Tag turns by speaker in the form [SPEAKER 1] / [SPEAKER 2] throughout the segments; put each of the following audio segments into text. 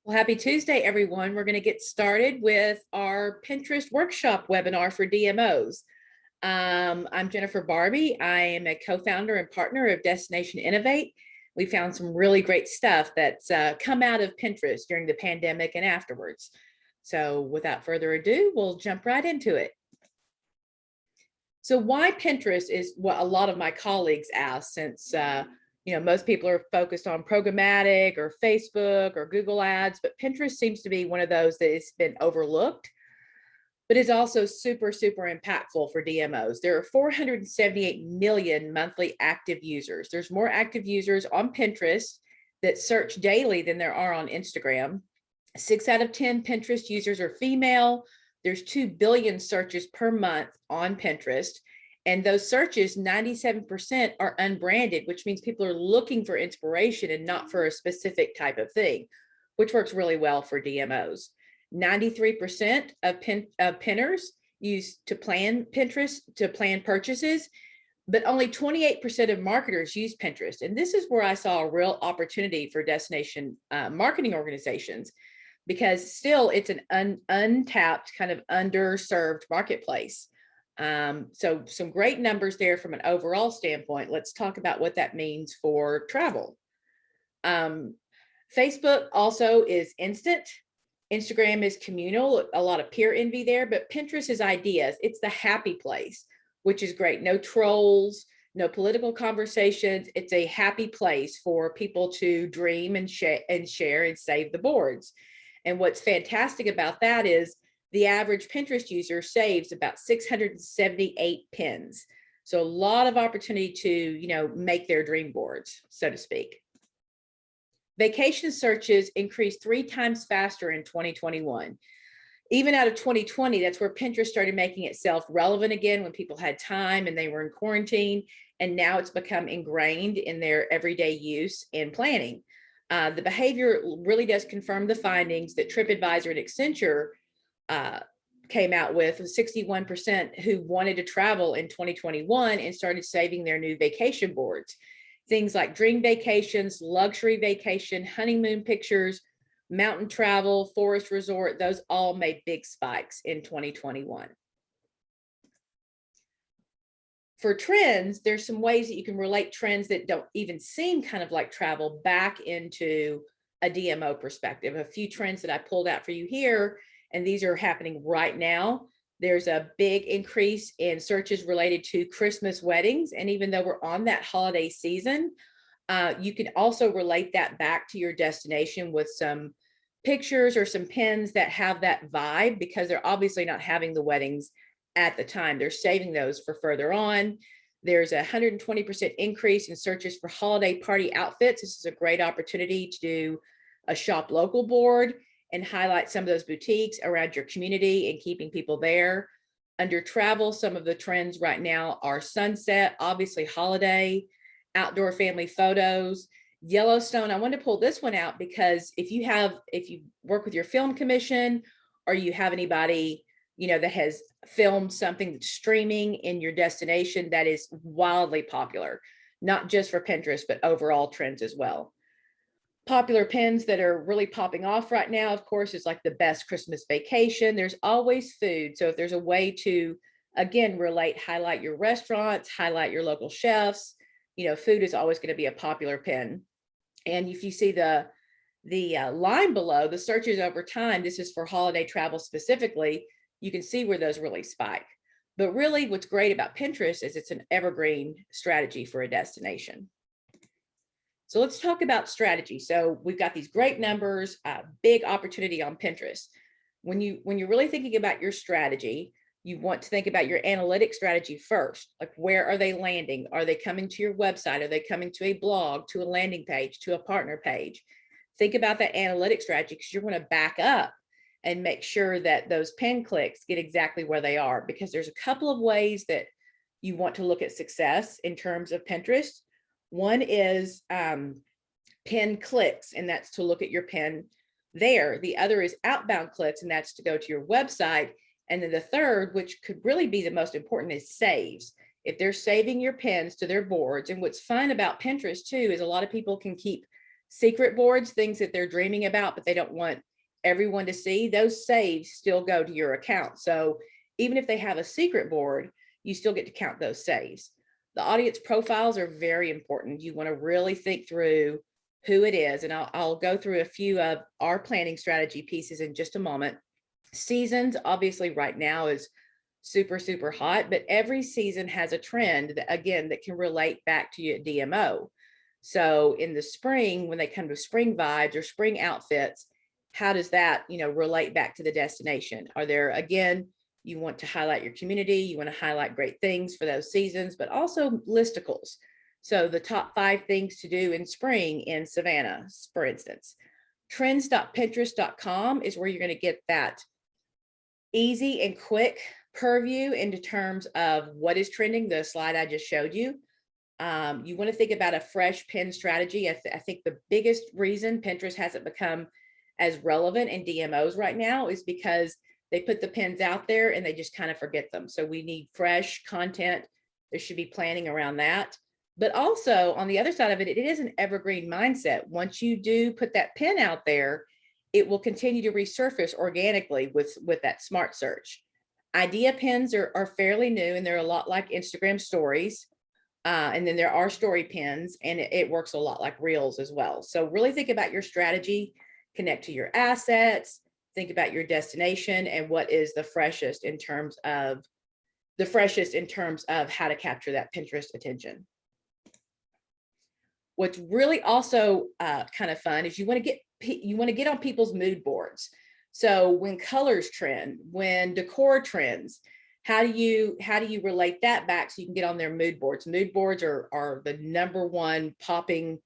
[SPEAKER 1] Well, happy Tuesday, everyone. We're going to get started with our Pinterest workshop webinar for DMOs. I'm Jennifer Barbie. I am a co-founder and partner of Destination Innovate. We found some really great stuff that's come out of Pinterest during the pandemic and afterwards. So without further ado, we'll jump right into it. So why Pinterest is what a lot of my colleagues ask, since most people are focused on programmatic or Facebook or Google ads, but Pinterest seems to be one of those that has been overlooked, but is also super, super impactful for DMOs. There are 478 million monthly active users. There's more active users on Pinterest that search daily than there are on Instagram. 6 out of 10 Pinterest users are female. There's 2 billion searches per month on Pinterest. And those searches, 97% are unbranded, which means people are looking for inspiration and not for a specific type of thing, which works really well for DMOs. 93% of pinners use to plan Pinterest to plan purchases, but only 28% of marketers use Pinterest. And this is where I saw a real opportunity for destination marketing organizations, because still it's an untapped, kind of underserved marketplace. So some great numbers there from an overall standpoint. Let's talk about what that means for travel. Facebook also is instant. Instagram is communal, a lot of peer envy there, but Pinterest is ideas. It's the happy place, which is great. No trolls, no political conversations. It's a happy place for people to dream and share and save the boards. And what's fantastic about that is the average Pinterest user saves about 678 pins. So a lot of opportunity to, make their dream boards, so to speak. Vacation searches increased 3 times faster in 2021. Even out of 2020, that's where Pinterest started making itself relevant again, when people had time and they were in quarantine. And now it's become ingrained in their everyday use and planning. The behavior really does confirm the findings that TripAdvisor and Accenture came out with 61% who wanted to travel in 2021 and started saving their new vacation boards. Things like dream vacations, luxury vacation, honeymoon pictures, mountain travel, forest resort, those all made big spikes in 2021. For trends, there's some ways that you can relate trends that don't even seem kind of like travel back into a DMO perspective. A few trends that I pulled out for you here, and these are happening right now. There's a big increase in searches related to Christmas weddings. And even though we're on that holiday season, you can also relate that back to your destination with some pictures or some pins that have that vibe, because they're obviously not having the weddings at the time. They're saving those for further on. There's a 120% increase in searches for holiday party outfits. This is a great opportunity to do a shop local board and highlight some of those boutiques around your community and keeping people there. Under travel, some of the trends right now are sunset, obviously holiday, outdoor family photos, Yellowstone. I wanted to pull this one out because if you work with your film commission, or you have anybody, that has filmed something that's streaming in your destination, that is wildly popular, not just for Pinterest, but overall trends as well. Popular pins that are really popping off right now, of course, is like the best Christmas vacation. There's always food. So if there's a way to, again, highlight your restaurants, highlight your local chefs, food is always going to be a popular pin. And if you see the line below, the searches over time, this is for holiday travel specifically, you can see where those really spike. But really what's great about Pinterest is it's an evergreen strategy for a destination. So let's talk about strategy. So we've got these great numbers, big opportunity on Pinterest. When you're really thinking about your strategy, you want to think about your analytic strategy first. Like, where are they landing? Are they coming to your website? Are they coming to a blog, to a landing page, to a partner page? Think about that analytic strategy, because you're going to back up and make sure that those pin clicks get exactly where they are, because there's a couple of ways that you want to look at success in terms of Pinterest. One is pin clicks, and that's to look at your pin there. The other is outbound clicks, and that's to go to your website. And then the third, which could really be the most important, is saves. If they're saving your pins to their boards. And what's fun about Pinterest too is a lot of people can keep secret boards, things that they're dreaming about, but they don't want everyone to see, those saves still go to your account. So even if they have a secret board, you still get to count those saves. The audience profiles are very important. You want to really think through who it is. And I'll go through a few of our planning strategy pieces in just a moment. Seasons, obviously right now is super, super hot, but every season has a trend that, again, that can relate back to your DMO. So in the spring, when they come to spring vibes or spring outfits, how does that, relate back to the destination? Are there, again, you want to highlight your community, you want to highlight great things for those seasons, but also listicles. So the top 5 things to do in spring in Savannah, for instance. Trends.pinterest.com is where you're going to get that easy and quick purview into terms of what is trending, the slide I just showed you. You want to think about a fresh pin strategy. I think the biggest reason Pinterest hasn't become as relevant in DMOs right now is because they put the pins out there and they just kind of forget them. So we need fresh content. There should be planning around that. But also on the other side of it, it is an evergreen mindset. Once you do put that pin out there, it will continue to resurface organically with that smart search. Idea pins are fairly new, and they're a lot like Instagram stories. And then there are story pins, and it works a lot like reels as well. So really think about your strategy, connect to your assets, think about your destination and what is the freshest in terms of how to capture that Pinterest attention. What's really also kind of fun is you want to get on people's mood boards. So when colors trend, when decor trends, how do you relate that back so you can get on their mood boards? Mood boards are the #1 popping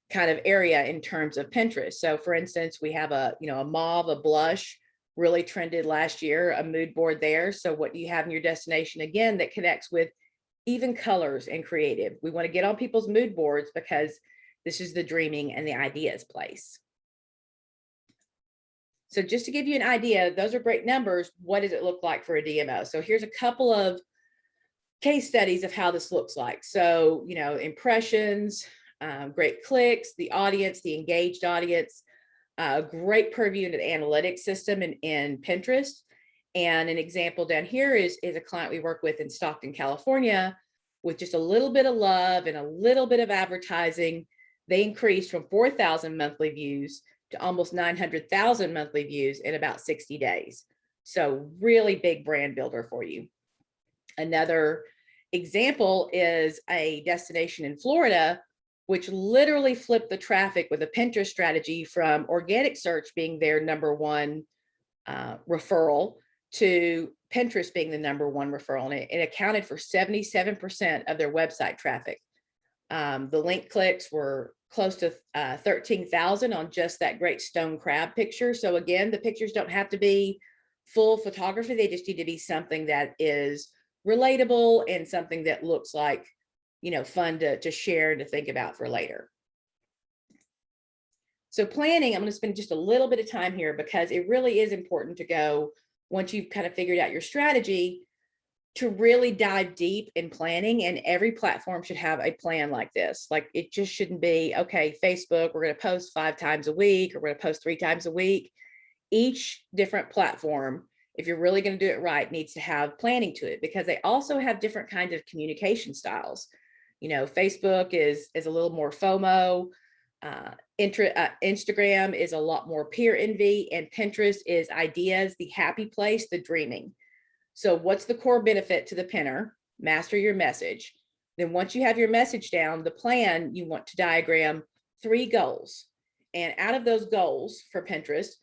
[SPEAKER 1] kind of area in terms of Pinterest. So for instance, we have a mauve, a blush really trended last year, a mood board there. So what do you have in your destination again that connects with even colors and creative? We want to get on people's mood boards because this is the dreaming and the ideas place. So just to give you an idea, those are great numbers. What does it look like for a DMO? So here's a couple of case studies of how this looks like. So, impressions, great clicks, the audience, the engaged audience, a great purview into the analytics system in Pinterest. And an example down here is a client we work with in Stockton, California, with just a little bit of love and a little bit of advertising. They increased from 4,000 monthly views to almost 900,000 monthly views in about 60 days. So really big brand builder for you. Another example is a destination in Florida, which literally flipped the traffic with a Pinterest strategy from organic search being their #1 referral to Pinterest being the #1 referral. And it accounted for 77% of their website traffic. The link clicks were close to 13,000 on just that great stone crab picture. So again, the pictures don't have to be full photography. They just need to be something that is relatable and something that looks like, fun to share and to think about for later. So planning, I'm going to spend just a little bit of time here because it really is important to go, once you've kind of figured out your strategy, to really dive deep in planning. And every platform should have a plan like this. Like, it just shouldn't be, okay, Facebook, we're going to post 5 times a week, or we're going to post 3 times a week. Each different platform, if you're really going to do it right, needs to have planning to it, because they also have different kinds of communication styles. Facebook is a little more FOMO. Instagram is a lot more peer envy, and Pinterest is ideas, the happy place, the dreaming. So what's the core benefit to the pinner? Master your message. Then once you have your message down, the plan, you want to diagram 3 goals. And out of those goals for Pinterest,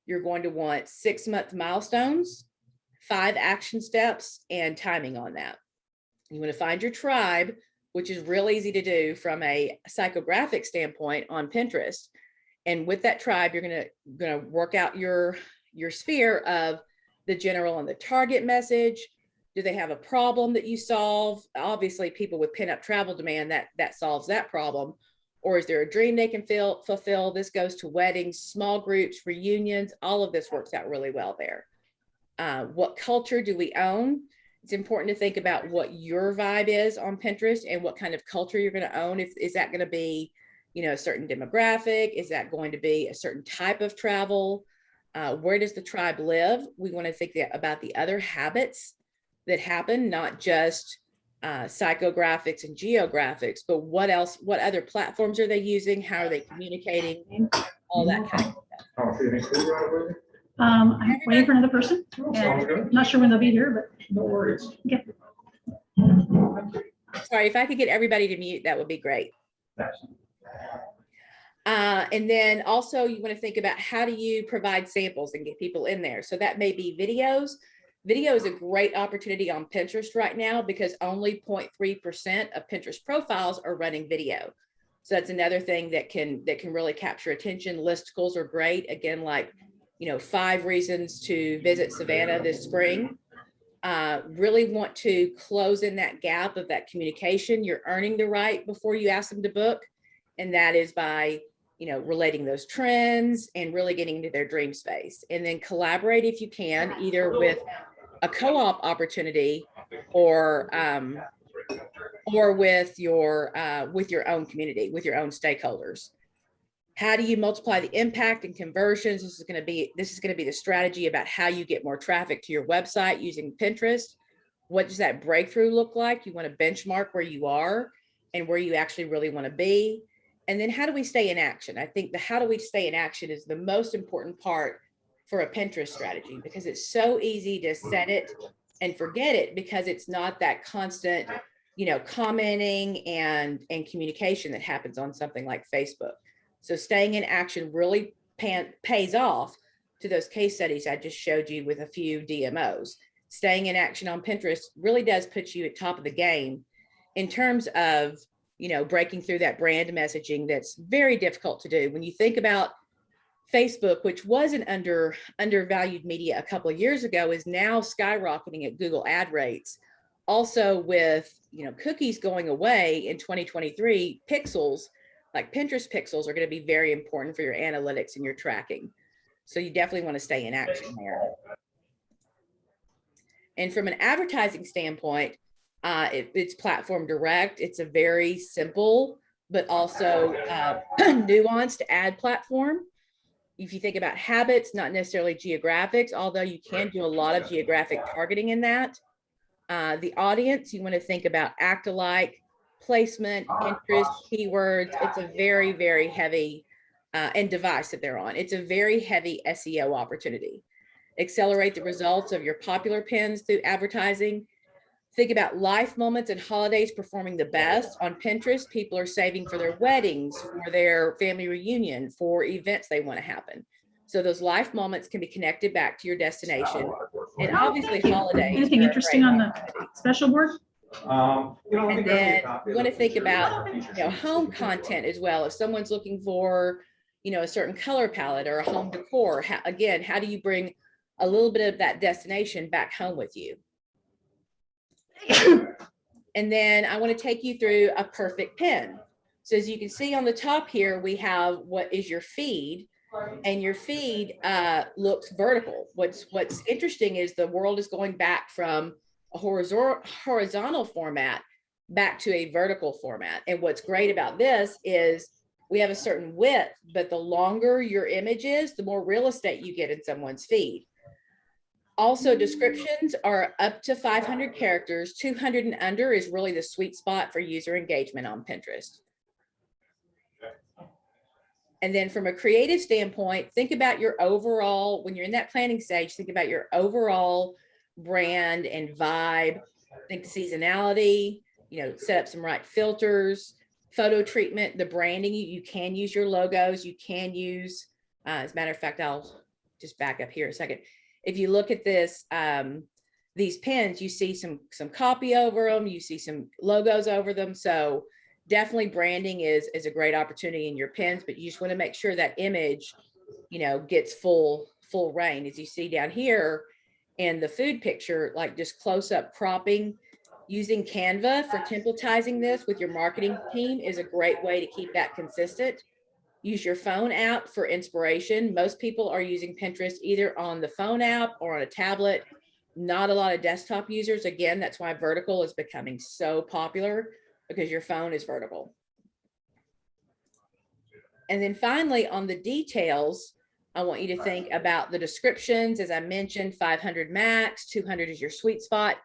[SPEAKER 1] you're going to want 6-month milestones, 5 action steps, and timing on that. You want to find your tribe, which is real easy to do from a psychographic standpoint on Pinterest. And with that tribe, you're going to work out your sphere of the general and the target message. Do they have a problem that you solve? Obviously, people with pinup travel demand, that solves that problem. Or is there a dream they can fulfill? This goes to weddings, small groups, reunions. All of this works out really well there. What culture do we own? It's important to think about what your vibe is on Pinterest and what kind of culture you're going to own. Is that going to be a certain demographic? Is that going to be a certain type of travel? Where does the tribe live? We want to think about the other habits that happen, not just psychographics and geographics, but what else, what other platforms are they using? How are they communicating? All that kind of stuff.
[SPEAKER 2] I'm waiting for another person. I'm not sure when they'll be here, but
[SPEAKER 3] No worries.
[SPEAKER 2] okay.
[SPEAKER 1] Sorry, if I could get everybody to mute, that would be great. And then also you want to think about how do you provide samples and get people in there. So that may be videos. Video is a great opportunity on Pinterest right now because only 0.3% of Pinterest profiles are running video. So that's another thing that can really capture attention. Listicles are great. Again, like, 5 reasons to visit Savannah this spring. Really want to close in that gap of that communication. You're earning the right before you ask them to book. And that is by, relating those trends and really getting into their dream space. And then collaborate if you can, either with a co-op opportunity or with your own community, with your own stakeholders. How do you multiply the impact and conversions? This is going to be the strategy about how you get more traffic to your website using Pinterest. What does that breakthrough look like? You want to benchmark where you are and where you actually really want to be. And then how do we stay in action? I think the how do we stay in action is the most important part for a Pinterest strategy, because it's so easy to set it and forget it because it's not that constant, commenting and communication that happens on something like Facebook. So staying in action really pays off to those case studies I just showed you with a few DMOs. Staying in action on Pinterest really does put you at top of the game in terms of, breaking through that brand messaging that's very difficult to do. When you think about Facebook, which was an undervalued media a couple of years ago, is now skyrocketing at Google ad rates. Also with, cookies going away in 2023, pixels, like Pinterest pixels, are going to be very important for your analytics and your tracking. So you definitely want to stay in action there. And from an advertising standpoint, it's platform direct. It's a very simple, but also nuanced ad platform. If you think about habits, not necessarily geographics, although you can do a lot of geographic targeting in that. The audience, you want to think about act-alike, placement, interest, keywords. It's a very, very heavy, and device that they're on. It's a very heavy SEO opportunity. Accelerate the results of your popular pins through advertising. Think about life moments and holidays performing the best on Pinterest. People are saving for their weddings, for their family reunion, for events they want to happen. So those life moments can be connected back to your destination. And obviously holidays.
[SPEAKER 2] Anything interesting on the special board?
[SPEAKER 1] And then you want to think about, home content as well. If someone's looking for, a certain color palette or a home decor, how do you bring a little bit of that destination back home with you? And then I want to take you through a perfect pin. So as you can see on the top here, we have what is your feed, and your feed looks vertical. What's interesting is the world is going back from a horizontal format back to a vertical format. And what's great about this is we have a certain width, but the longer your image is, the more real estate you get in someone's feed. Also, descriptions are up to 500 characters. 200 and under is really the sweet spot for user engagement on Pinterest. And then from a creative standpoint, think about your overall, when you're in that planning stage, think about your overall brand and vibe. Think seasonality, set up some right filters, photo treatment, the branding. You can use your logos. You can use, as a matter of fact, I'll just back up here a second. If you look at this, these pins, you see some copy over them, you see some logos over them. So definitely branding is a great opportunity in your pins, but you just want to make sure that image, gets full reign. As you see down here in the food picture, like just close up cropping, using Canva for templatizing this with your marketing team is a great way to keep that consistent. Use your phone app for inspiration. Most people are using Pinterest either on the phone app or on a tablet. Not a lot of desktop users. Again, that's why vertical is becoming so popular, because your phone is vertical. And then finally, on the details, I want you to think about the descriptions. As I mentioned, 500 max, 200 is your sweet spot.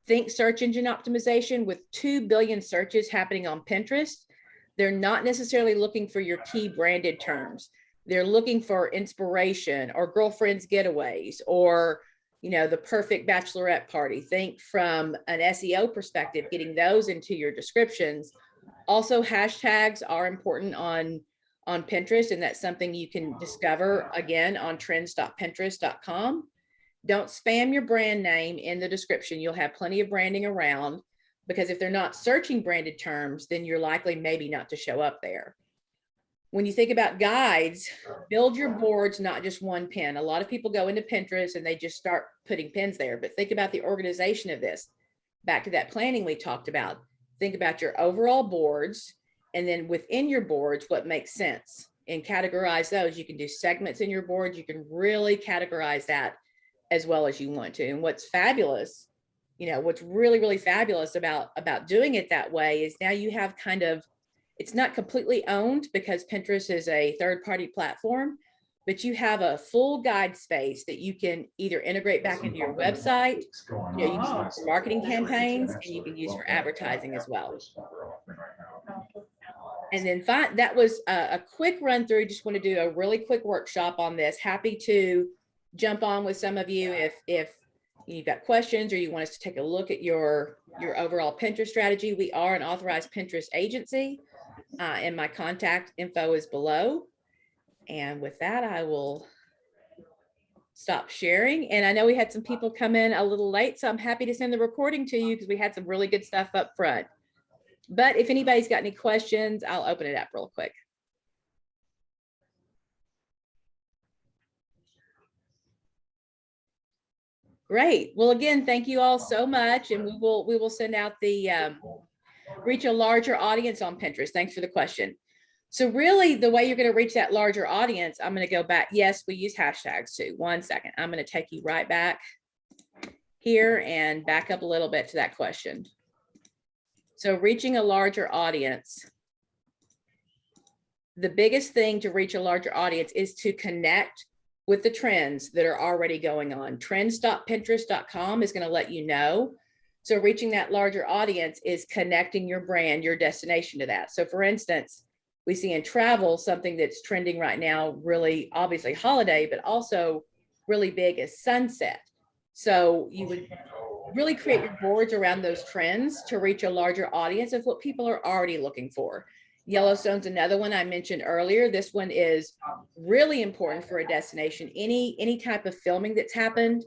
[SPEAKER 1] Think search engine optimization. With 2 billion searches happening on Pinterest, they're not necessarily looking for your key branded terms. They're looking for inspiration or girlfriend's getaways or, you know, the perfect bachelorette party. Think from an SEO perspective, getting those into your descriptions. Also, hashtags are important on Pinterest, and that's something you can discover again on trends.pinterest.com. Don't spam your brand name in the description. You'll have plenty of branding around, because if they're not searching branded terms, then you're likely maybe not to show up there. When you think about guides, build your boards, not just one pin. A lot of people go into Pinterest and they just start putting pins there, but think about the organization of this. Back to that planning we talked about. Think about your overall boards, and then within your boards, what makes sense, and categorize those. You can do segments in your boards. You can really categorize that as well as you want to. And what's fabulous, you know, what's really, really fabulous about doing it that way is now you have kind of, it's not completely owned because Pinterest is a third-party platform, but you have a full guide space that you can either integrate back into your website, you know, you can use for marketing campaigns, and you can use for advertising as well. And then that was a quick run through. Just want to do a really quick workshop on this. Happy to jump on with some of you if you've got questions or you want us to take a look at your overall Pinterest strategy. We are an authorized Pinterest agency, and my contact info is below. And with that, I will stop sharing. And I know we had some people come in a little late, so I'm happy to send the recording to you because we had some really good stuff up front. But if anybody's got any questions, I'll open it up real quick. Great. Well, again, thank you all so much. And we will send out the reach a larger audience on Pinterest. Thanks for the question. So really the way you're going to reach that larger audience, I'm going to go back. Yes, we use hashtags too. 1 second. I'm going to take you right back here and back up a little bit to that question. So reaching a larger audience, the biggest thing to reach a larger audience is to connect with the trends that are already going on. Trends.pinterest.com is going to let you know. So reaching that larger audience is connecting your brand, your destination to that. So for instance, we see in travel, something that's trending right now, really obviously holiday, but also really big is sunset. So you would really create your boards around those trends to reach a larger audience of what people are already looking for. Yellowstone's another one I mentioned earlier. This one is really important for a destination. Any type of filming that's happened,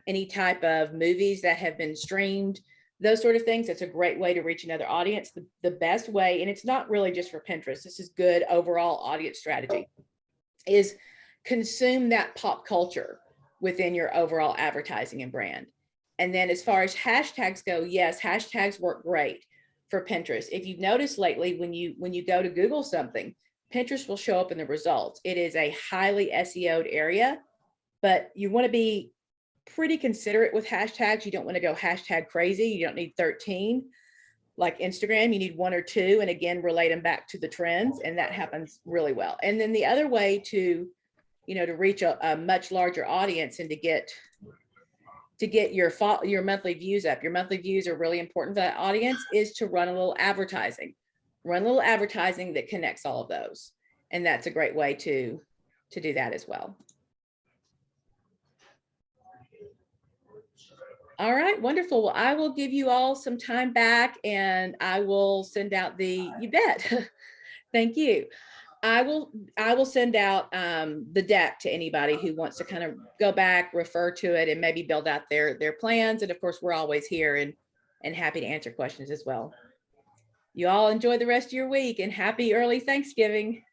[SPEAKER 1] any type of movies that have been streamed, those sort of things. It's a great way to reach another audience. The best way, and it's not really just for Pinterest, this is good overall audience strategy, is consume that pop culture within your overall advertising and brand. And then as far as hashtags go, yes, hashtags work great for Pinterest. If you've noticed lately, when you go to Google something, Pinterest will show up in the results. It is a highly SEO'd area, but you want to be pretty considerate with hashtags. You don't want to go hashtag crazy. You don't need 13 like Instagram. You need 1 or 2, and again, relate them back to the trends, and that happens really well. And then the other way to, you know, to reach a much larger audience and to get your monthly views up. Your monthly views are really important for that audience, is to run a little advertising. Run a little advertising that connects all of those. And that's a great way to do that as well. All right, wonderful. Well, I will give you all some time back and I will send out you bet. Thank you. I will send out the deck to anybody who wants to kind of go back, refer to it, and maybe build out their plans. And of course, we're always here and happy to answer questions as well. You all enjoy the rest of your week, and happy early Thanksgiving.